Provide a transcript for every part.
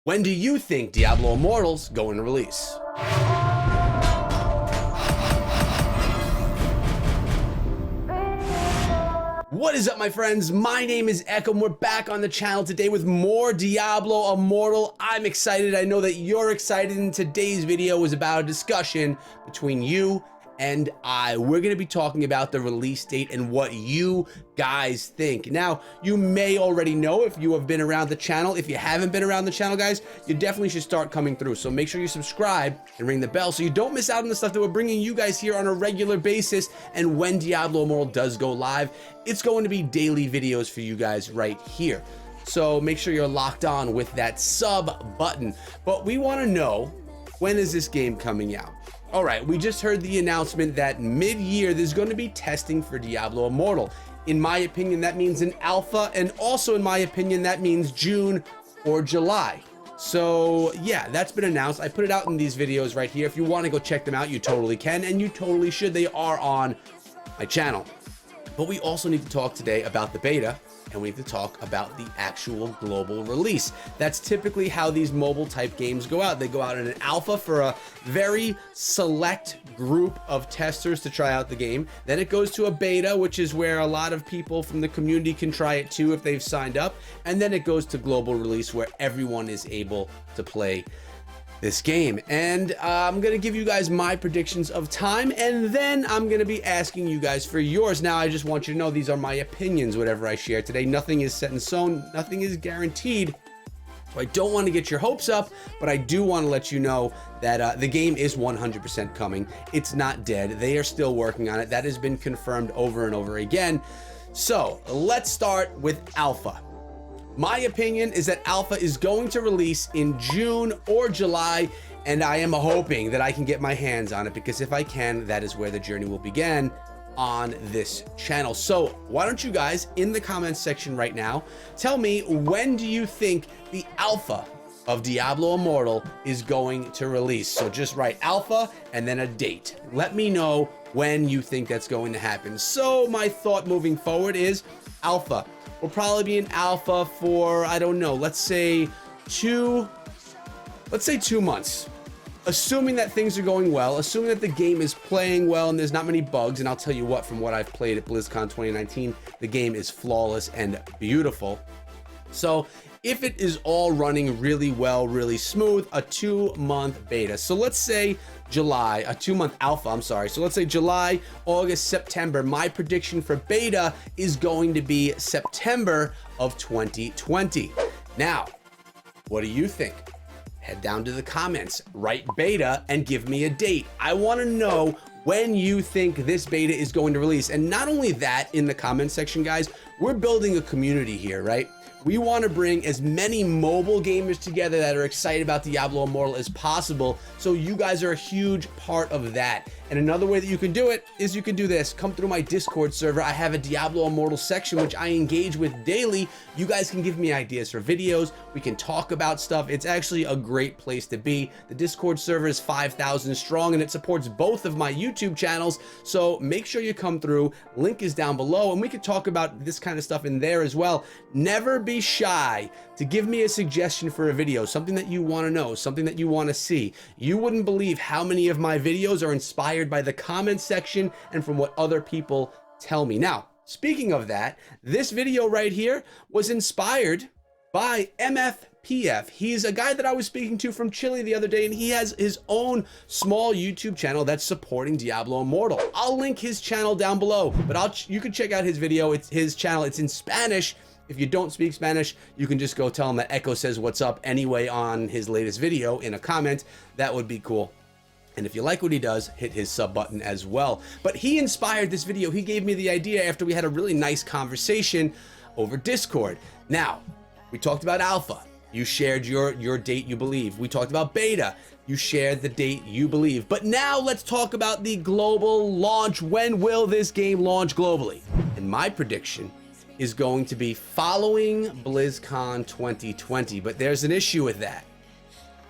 When do you think Diablo Immortal's going to release? What is up, my friends? My name is Echo and we're back on the channel today with more Diablo Immortal. I'm excited. I know that you're excited, and today's video is about a discussion between you and I. We're going to be talking about the release date and what you guys think. Now, you may already know if you have been around the channel. If you haven't been around the channel, guys, you definitely should start coming through. So make sure you subscribe and ring the bell so you don't miss out on the stuff that we're bringing you guys here on a regular basis. And when Diablo Immortal does go live, it's going to be daily videos for you guys right here. So make sure you're locked on with that sub button. But we want to know, when is this game coming out? All right, we just heard the announcement that mid-year there's going to be testing for Diablo Immortal. In my opinion, that means an alpha, and also in my opinion, that means June or July. So yeah, that's been announced. I put it out in these videos right here. If you want to go check them out, you totally can, and you totally should. They are on my channel. But we also need to talk today about the beta, and we need to talk about the actual global release. That's typically how these mobile type games go out. They go out in an alpha for a very select group of testers to try out the game. Then it goes to a beta, which is where a lot of people from the community can try it too if they've signed up. And then it goes to global release, where everyone is able to play this game. And I'm gonna give you guys my predictions of time, and then I'm gonna be asking you guys for yours. Now, I just want you to know these are my opinions, whatever I share today. Nothing is set in stone, nothing is guaranteed. So I don't want to get your hopes up, but I do want to let you know that the game is 100% coming. It's not dead. They are still working on it. That has been confirmed over and over again. So let's start with alpha. My opinion is that alpha is going to release in June or July, and I am hoping that I can get my hands on it, because if I can, that is where the journey will begin on this channel. So why don't you guys in the comments section right now tell me, when do you think the alpha of Diablo Immortal is going to release? So just write alpha and then a date. Let me know when you think that's going to happen. So my thought moving forward is alpha will probably be an alpha for, I don't know, let's say 2 months. Assuming that things are going well, assuming that the game is playing well and there's not many bugs, and I'll tell you what, from what I've played at BlizzCon 2019, the game is flawless and beautiful. So if it is all running really well, really smooth, a 2-month beta. So let's say July, a 2-month alpha, I'm sorry. So let's say July, August, September. My prediction for beta is going to be September of 2020. Now, what do you think? Head down to the comments, write beta, and give me a date. I want to know when you think this beta is going to release. And not only that, in the comment section, guys, we're building a community here, right? We want to bring as many mobile gamers together that are excited about Diablo Immortal as possible. So you guys are a huge part of that. And another way that you can do it is you can do this. Come through my Discord server. I have a Diablo Immortal section, which I engage with daily. You guys can give me ideas for videos. We can talk about stuff. It's actually a great place to be. The Discord server is 5,000 strong, and it supports both of my YouTube channels. So make sure you come through. Link is down below, and we can talk about this kind of stuff in there as well. Never be shy to give me a suggestion for a video, something that you want to know, something that you want to see. You wouldn't believe how many of my videos are inspired by the comment section and from what other people tell me. Now, speaking of that, this video right here was inspired by MFPF. He's a guy that I was speaking to from Chile the other day, and he has his own small YouTube channel that's supporting Diablo Immortal. I'll link his channel down below, but you can check out his video. It's his channel. It's in Spanish. If you don't speak Spanish, you can just go tell him that Echo says what's up anyway on his latest video in a comment. That would be cool. And if you like what he does, hit his sub button as well. But he inspired this video. He gave me the idea after we had a really nice conversation over Discord. Now, we talked about alpha. You shared your date you believe. We talked about beta. You shared the date you believe. But now let's talk about the global launch. When will this game launch globally? And my prediction is going to be following BlizzCon 2020. But there's an issue with that.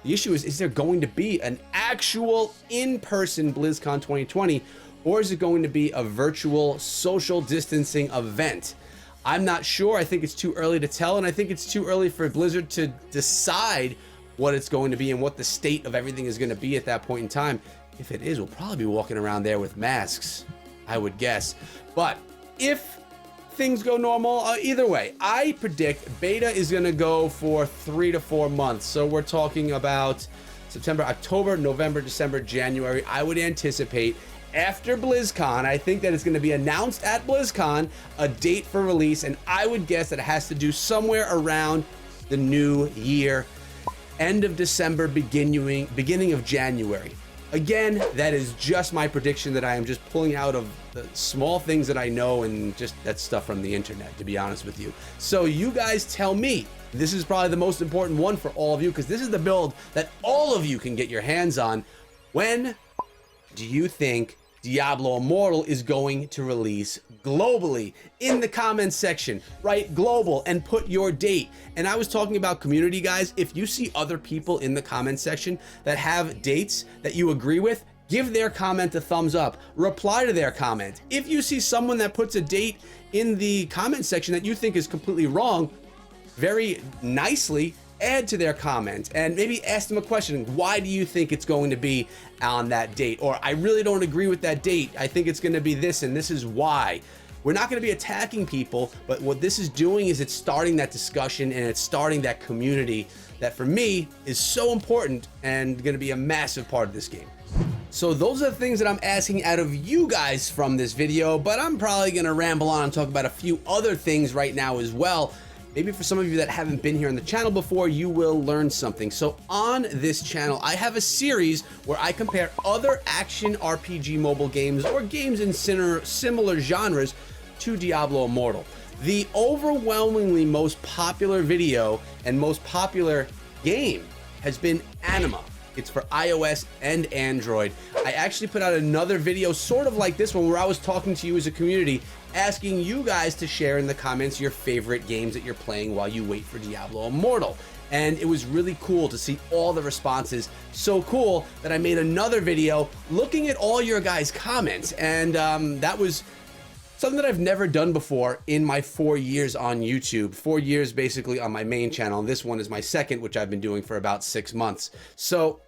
The issue is there going to be an actual in-person BlizzCon 2020, or is it going to be a virtual social distancing event? I'm not sure. I think it's too early to tell, and I think it's too early for Blizzard to decide what it's going to be and what the state of everything is going to be at that point in time. If it is, we'll probably be walking around there with masks, I would guess. But if things go normal, either way, I predict beta is going to go for 3 to 4 months. So we're talking about September, October, November, December, January. I would anticipate after BlizzCon, I think that it's going to be announced at BlizzCon, a date for release, and I would guess that it has to do somewhere around the new year, end of December, beginning of January. Again, that is just my prediction that I am just pulling out of the small things that I know and just that stuff from the internet, to be honest with you. So you guys tell me. This is probably the most important one for all of you because this is the build that all of you can get your hands on. When do you think Diablo Immortal is going to release globally? In the comments section, write global and put your date. And I was talking about community, guys. If you see other people in the comment section that have dates that you agree with, give their comment a thumbs up, reply to their comment. If you see someone that puts a date in the comment section that you think is completely wrong, very nicely add to their comment and maybe ask them a question. Why do you think it's going to be on that date? Or I really don't agree with that date. I think it's going to be this and this is why. We're not going to be attacking people, but what this is doing is it's starting that discussion and it's starting that community that for me is so important and going to be a massive part of this game. So those are the things that I'm asking out of you guys from this video, but I'm probably going to ramble on and talk about a few other things right now as well. Maybe for some of you that haven't been here on the channel before, you will learn something. So on this channel, I have a series where I compare other action RPG mobile games or games in similar genres to Diablo Immortal. The overwhelmingly most popular video and most popular game has been Anima. It's for iOS and Android. I actually put out another video sort of like this one where I was talking to you as a community, asking you guys to share in the comments your favorite games that you're playing while you wait for Diablo Immortal. And it was really cool to see all the responses. So cool that I made another video looking at all your guys' comments. And that was something that I've never done before in my 4 years on YouTube. 4 years basically on my main channel. And this one is my second, which I've been doing for about 6 months. So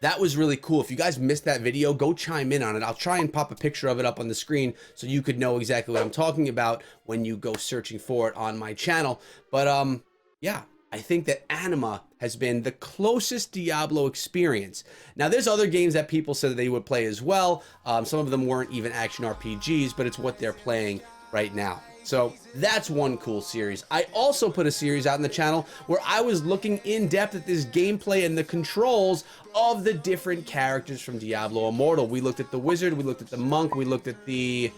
that was really cool. If you guys missed that video, go chime in on it. I'll try and pop a picture of it up on the screen so you could know exactly what I'm talking about when you go searching for it on my channel. But yeah, I think that Anima has been the closest Diablo experience. Now, there's other games that people said that they would play as well. Some of them weren't even action RPGs, but it's what they're playing right now. So that's one cool series. I also put a series out on the channel where I was looking in depth at this gameplay and the controls of the different characters from Diablo Immortal. We looked at the wizard, we looked at the monk, we looked at the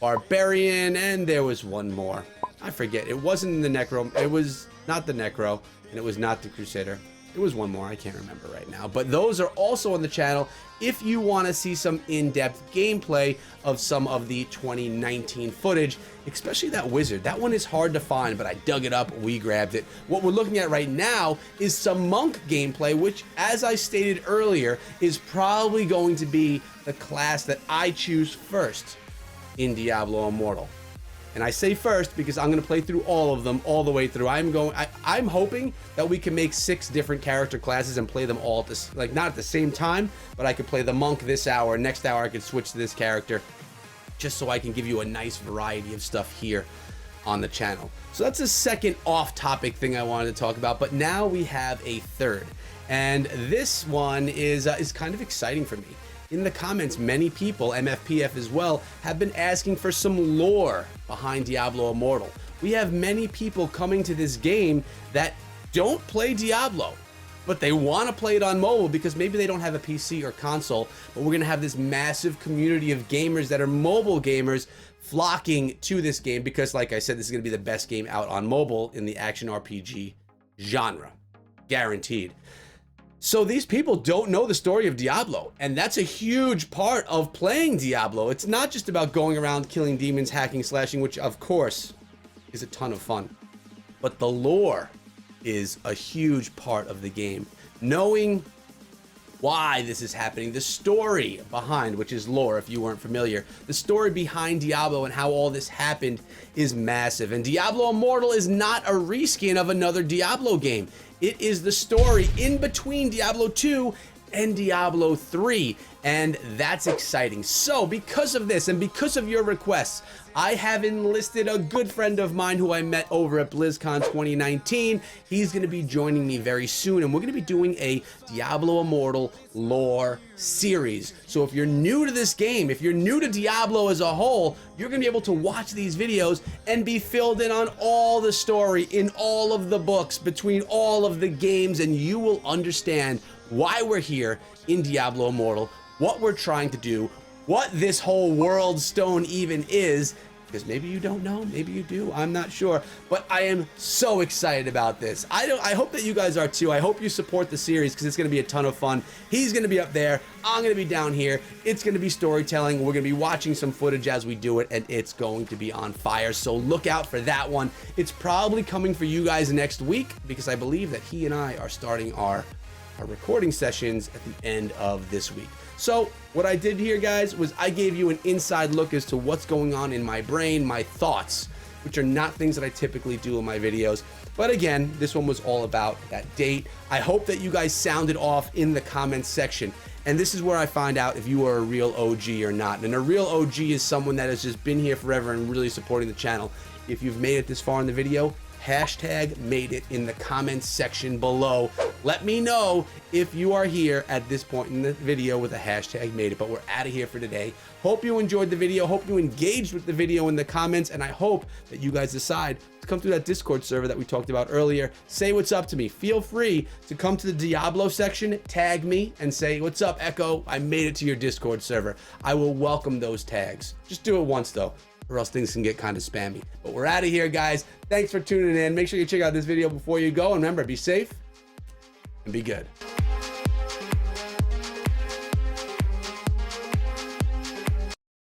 barbarian, and there was one more. I forget. It wasn't the necro. It was not the necro, and it was not the crusader. It was one more. I can't remember right now. But those are also on the channel if you want to see some in-depth gameplay of some of the 2019 footage, especially that wizard. That one is hard to find, but I dug it up. We grabbed it. What we're looking at right now is some monk gameplay, which, as I stated earlier, is probably going to be the class that I choose first in Diablo Immortal. And I say first because I'm going to play through all of them all the way through. I'm hoping that we can make 6 different character classes and play them all at this, like not at the same time, but I could play the monk this hour. Next hour I could switch to this character, just so I can give you a nice variety of stuff here on the channel. So that's a second off-topic thing I wanted to talk about. But now we have a third, and this one is kind of exciting for me. In the comments, many people, MFPF as well, have been asking for some lore behind Diablo Immortal. We have many people coming to this game that don't play Diablo, but they want to play it on mobile because maybe they don't have a PC or console, but we're going to have this massive community of gamers that are mobile gamers flocking to this game because, like I said, this is going to be the best game out on mobile in the action RPG genre. Guaranteed. So these people don't know the story of Diablo, and that's a huge part of playing Diablo. It's not just about going around killing demons, hacking, slashing, which of course is a ton of fun, but the lore is a huge part of the game. Knowing why this is happening, the story behind, which is lore if you weren't familiar, the story behind Diablo and how all this happened is massive. And Diablo Immortal is not a reskin of another Diablo game. It is the story in between Diablo 2 and Diablo 3, and that's exciting. So because of this and because of your requests, I have enlisted a good friend of mine who I met over at BlizzCon 2019. He's going to be joining me very soon, and we're going to be doing a Diablo Immortal lore series. So if you're new to this game, if you're new to Diablo as a whole, you're going to be able to watch these videos and be filled in on all the story in all of the books between all of the games, and you will understand why we're here in Diablo Immortal, what we're trying to do, what this whole world stone even is, because maybe you don't know, maybe you do, I'm not sure, but I am so excited about this. I hope that you guys are too. I hope you support the series because it's going to be a ton of fun. He's going to be up there, I'm going to be down here, it's going to be storytelling, we're going to be watching some footage as we do it, and it's going to be on fire, so look out for that one. It's probably coming for you guys next week because I believe that he and I are starting our recording sessions at the end of this week. So what I did here, guys, was I gave you an inside look as to what's going on in my brain, my thoughts, which are not things that I typically do in my videos. But again, this one was all about that date. I hope that you guys sounded off in the comments section. And this is where I find out if you are a real OG or not. And a real OG is someone that has just been here forever and really supporting the channel. If you've made it this far in the video, hashtag made it in the comments section below. Let me know if you are here at this point in the video with a hashtag made it. But we're out of here for today. Hope you enjoyed the video. Hope you engaged with the video in the comments. And I hope that you guys decide to come through that Discord server that we talked about earlier. Say what's up to me. Feel free to come to the Diablo section, tag me, and say, what's up, Echo? I made it to your Discord server. I will welcome those tags. Just do it once, though, or else things can get kind of spammy. But we're out of here, guys. Thanks for tuning in. Make sure you check out this video before you go. And remember, be safe and be good.